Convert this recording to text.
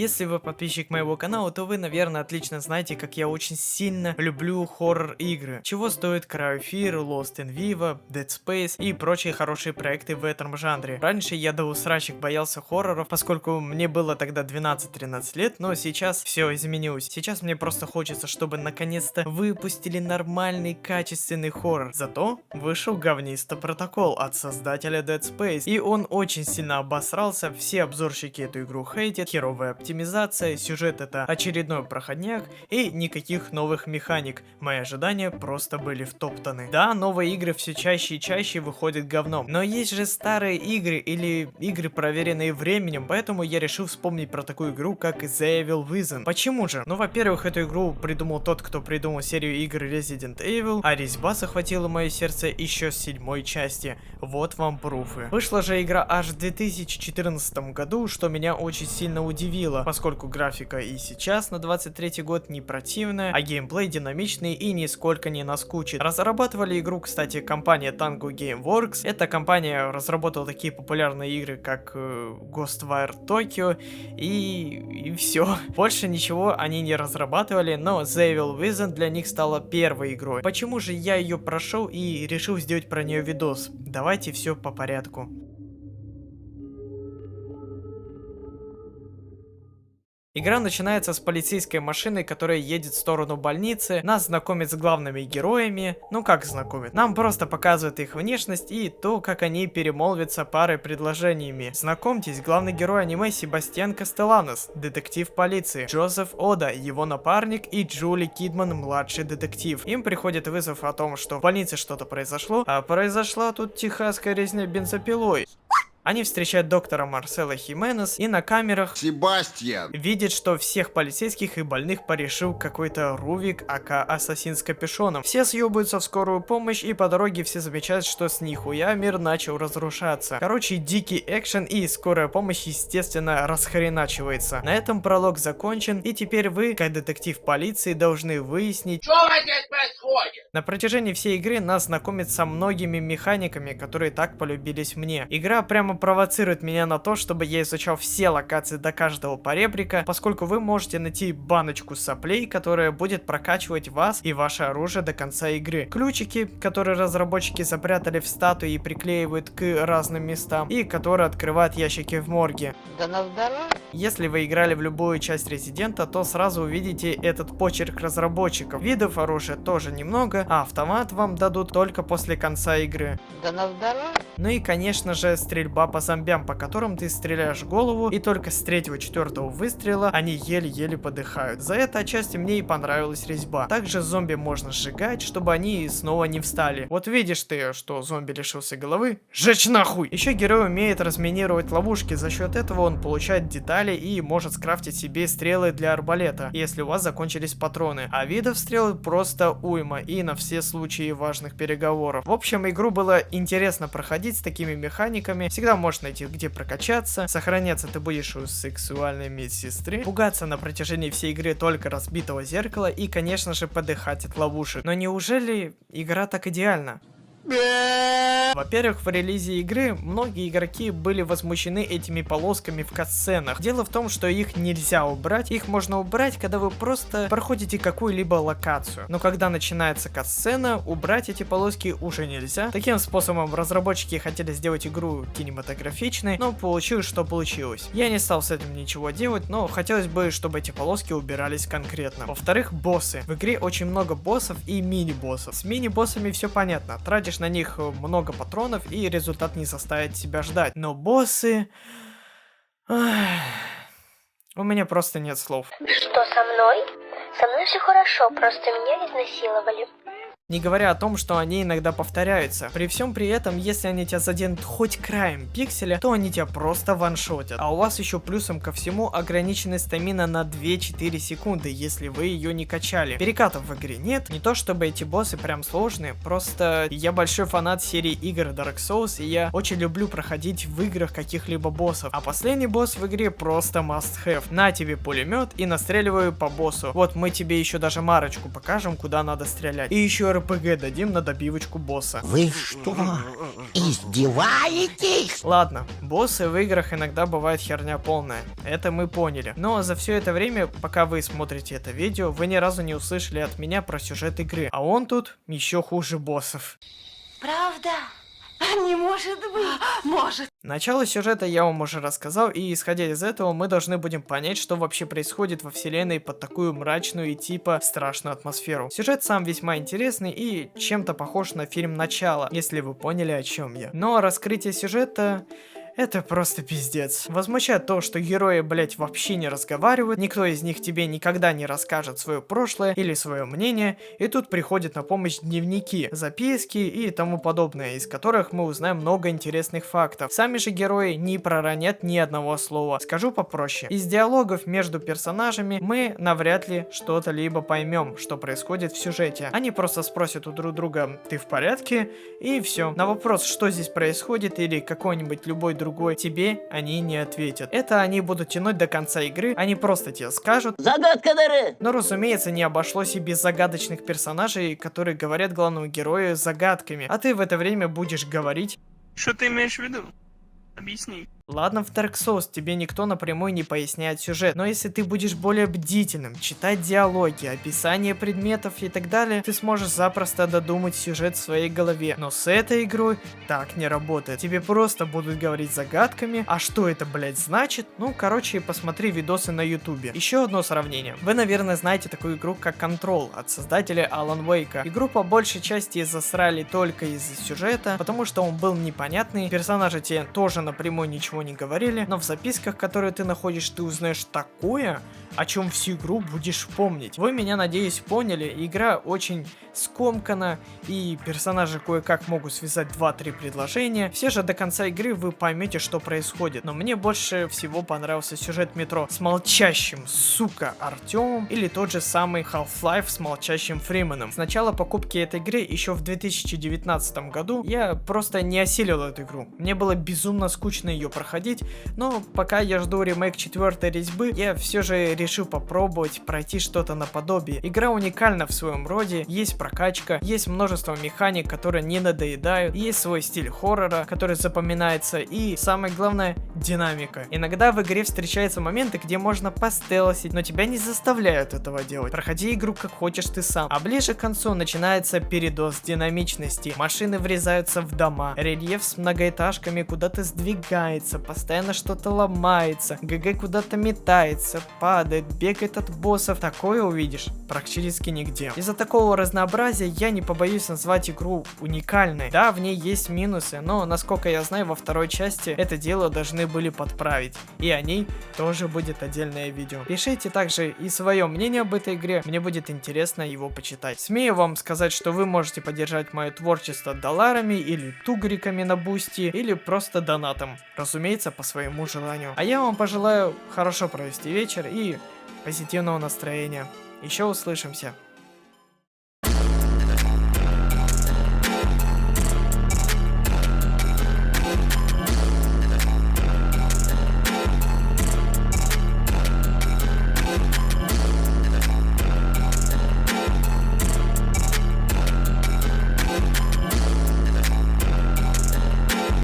Если вы подписчик моего канала, то вы, наверное, отлично знаете, как я очень сильно люблю хоррор-игры. Чего стоит Cry of Fear, Lost in Vivo, Dead Space и прочие хорошие проекты в этом жанре. Раньше я до усрачек боялся хорроров, поскольку мне было тогда 12-13 лет, но сейчас все изменилось. Сейчас мне просто хочется, чтобы наконец-то выпустили нормальный, качественный хоррор. Зато вышел говнисто протокол от создателя Dead Space, и он очень сильно обосрался, все обзорщики эту игру хейтят, херовая оптимизация, сюжет это очередной проходняк и никаких новых механик. Мои ожидания просто были втоптаны. Да, новые игры все чаще и чаще выходят говном, но есть же старые игры или игры, проверенные временем, поэтому я решил вспомнить про такую игру, как The Evil Within. Почему же? Ну, во-первых, эту игру придумал тот, кто придумал серию игр Resident Evil, а резьба захватила мое сердце еще с 7 части. Вот вам пруфы. Вышла же игра аж в 2014 году, что меня очень сильно удивило, поскольку графика и сейчас на 23 год не противная, а геймплей динамичный и нисколько не наскучит. Разрабатывали игру, кстати, компания Tango Gameworks. Эта компания разработала такие популярные игры, как Ghostwire Tokyo и все. Больше ничего они не разрабатывали, но The Evil Within для них стала первой игрой. Почему же я ее прошел и решил сделать про нее видос? Давайте все по порядку. Игра начинается с полицейской машины, которая едет в сторону больницы, нас знакомит с главными героями. Ну как знакомит? Нам просто показывают их внешность и то, как они перемолвятся парой предложениями. Знакомьтесь, главный герой аниме Себастьян Кастеланос, детектив полиции, Джозеф Ода, его напарник, и Джули Кидман, младший детектив. Им приходит вызов о том, что в больнице что-то произошло, а произошла тут техасская резня бензопилой. Они встречают доктора Марсела Хименес и на камерах Себастьян видит, что всех полицейских и больных порешил какой-то Рувик, ака Ассасин с капюшоном. Все съебаются в скорую помощь, и по дороге все замечают, что с нихуя мир начал разрушаться. Короче, дикий экшен, и скорая помощь, естественно, расхреначивается. На этом пролог закончен, и теперь вы, как детектив полиции, должны выяснить, что здесь происходит? На протяжении всей игры нас знакомят со многими механиками, которые так полюбились мне. Игра прямо провоцирует меня на то, чтобы я изучал все локации до каждого поребрика, поскольку вы можете найти баночку соплей, которая будет прокачивать вас и ваше оружие до конца игры. Ключики, которые разработчики запрятали в статуи и приклеивают к разным местам, и которые открывают ящики в морге. Да на здоровье. Если вы играли в любую часть Резидента, то сразу увидите этот почерк разработчиков. Видов оружия тоже немного, а автомат вам дадут только после конца игры. Да на здоровье. Ну и, конечно же, стрельба по зомбям, по которым ты стреляешь в голову, и только с 3-4 выстрела они еле-еле подыхают. За это отчасти мне и понравилась резьба. Также зомби можно сжигать, чтобы они снова не встали. Вот видишь ты, что зомби лишился головы? Жечь нахуй! Еще герой умеет разминировать ловушки, за счет этого он получает детали и может скрафтить себе стрелы для арбалета, если у вас закончились патроны. А видов стрел просто уйма, и на все случаи важных переговоров. В общем, игру было интересно проходить с такими механиками. Всегда можешь найти, где прокачаться. Сохраняться ты будешь у сексуальной медсестры. Пугаться на протяжении всей игры только разбитого зеркала и, конечно же, подыхать от ловушек. Но неужели игра так идеальна? Во-первых, в релизе игры многие игроки были возмущены этими полосками в катсценах. Дело в том, что их нельзя убрать. Их можно убрать, когда вы просто проходите какую-либо локацию. Но когда начинается катсцена, убрать эти полоски уже нельзя. Таким способом разработчики хотели сделать игру кинематографичной, но получилось, что получилось. Я не стал с этим ничего делать, но хотелось бы, чтобы эти полоски убирались конкретно. Во-вторых, боссы. В игре очень много боссов и мини-боссов. С мини-боссами все понятно. Тратишь на них много патронов, и результат не заставит себя ждать. Но боссы... У меня просто нет слов. Что со мной? Со мной все хорошо, просто меня изнасиловали. Не говоря о том, что они иногда повторяются. При всем при этом, если они тебя заденут хоть краем пикселя, то они тебя просто ваншотят. А у вас еще плюсом ко всему ограниченная стамина на 2-4 секунды, если вы ее не качали. Перекатов в игре нет. Не то чтобы эти боссы прям сложные, просто я большой фанат серии игр Dark Souls, и я очень люблю проходить в играх каких-либо боссов. А последний босс в игре просто must have. На тебе пулемет и настреливаю по боссу. Вот мы тебе еще даже марочку покажем, куда надо стрелять. И еще РПГ дадим на добивочку босса. Вы что, издеваетесь? Ладно, боссы в играх иногда бывает херня полная, это мы поняли. Но за все это время, пока вы смотрите это видео, вы ни разу не услышали от меня про сюжет игры. А он тут еще хуже боссов. Правда? Не может быть. Может. Начало сюжета я вам уже рассказал, и исходя из этого мы должны будем понять, что вообще происходит во вселенной под такую мрачную и типа страшную атмосферу. Сюжет сам весьма интересный и чем-то похож на фильм «Начало», если вы поняли, о чем я. Но раскрытие сюжета... это просто пиздец. Возмущает то, что герои, блять, вообще не разговаривают, никто из них тебе никогда не расскажет свое прошлое или свое мнение, и тут приходят на помощь дневники, записки и тому подобное, из которых мы узнаем много интересных фактов. Сами же герои не проронят ни одного слова. Скажу попроще. Из диалогов между персонажами мы навряд ли что-то либо поймем, что происходит в сюжете. Они просто спросят у друг друга: ты в порядке? И все. На вопрос, что здесь происходит, или какой-нибудь любой другой, тебе они не ответят. Это они будут тянуть до конца игры, они просто тебе скажут. Загадка дыры! Но, разумеется, не обошлось и без загадочных персонажей, которые говорят главному герою загадками. А ты в это время будешь говорить: что ты имеешь в виду? Объясни. ладно, в Dark Souls тебе никто напрямую не поясняет сюжет, но если ты будешь более бдительным, читать диалоги, описание предметов и так далее, ты сможешь запросто додумать сюжет в своей голове. Но с этой игрой так не работает. Тебе просто будут говорить загадками, а что это, блять, значит? Ну, короче, посмотри видосы на ютубе. Еще одно сравнение. Вы, наверное, знаете такую игру, как Control от создателя Alan Wake. Игру по большей части засрали только из-за сюжета, потому что он был непонятный, персонажи тебе тоже напрямую ничего не говорили, но в записках, которые ты находишь, ты узнаешь такое, о чем всю игру будешь помнить. Вы меня, надеюсь, поняли. Игра очень скомкана, и персонажи кое-как могут связать 2-3 предложения. Все же до конца игры вы поймете, что происходит. Но мне больше всего понравился сюжет Метро с молчащим, сука, Артемом, или тот же самый Half-Life с молчащим Фрименом. С начала покупки этой игры, еще в 2019 году, я просто не осилил эту игру. Мне было безумно скучно ее проходить, но пока я жду ремейк 4-й резьбы, я все же решил попробовать пройти что-то наподобие. Игра уникальна в своем роде, есть прокачка, есть множество механик, которые не надоедают, есть свой стиль хоррора, который запоминается, и самое главное, динамика. Иногда в игре встречаются моменты, где можно постелсить, но тебя не заставляют этого делать. Проходи игру как хочешь ты сам. А ближе к концу начинается передоз динамичности. Машины врезаются в дома, рельеф с многоэтажками куда-то сдвигается, постоянно что-то ломается, ГГ куда-то метается, падает, бегает от боссов. Такое увидишь практически нигде. Из-за такого разнообразия я не побоюсь назвать игру уникальной. Да, в ней есть минусы, но, насколько я знаю, во второй части это дело должны были подправить. И о ней тоже будет отдельное видео. Пишите также и свое мнение об этой игре, мне будет интересно его почитать. Смею вам сказать, что вы можете поддержать мое творчество долларами или тугриками на бусти, или просто донатом. Разумеется, по своему желанию. А я вам пожелаю хорошо провести вечер и позитивного настроения. Еще услышимся.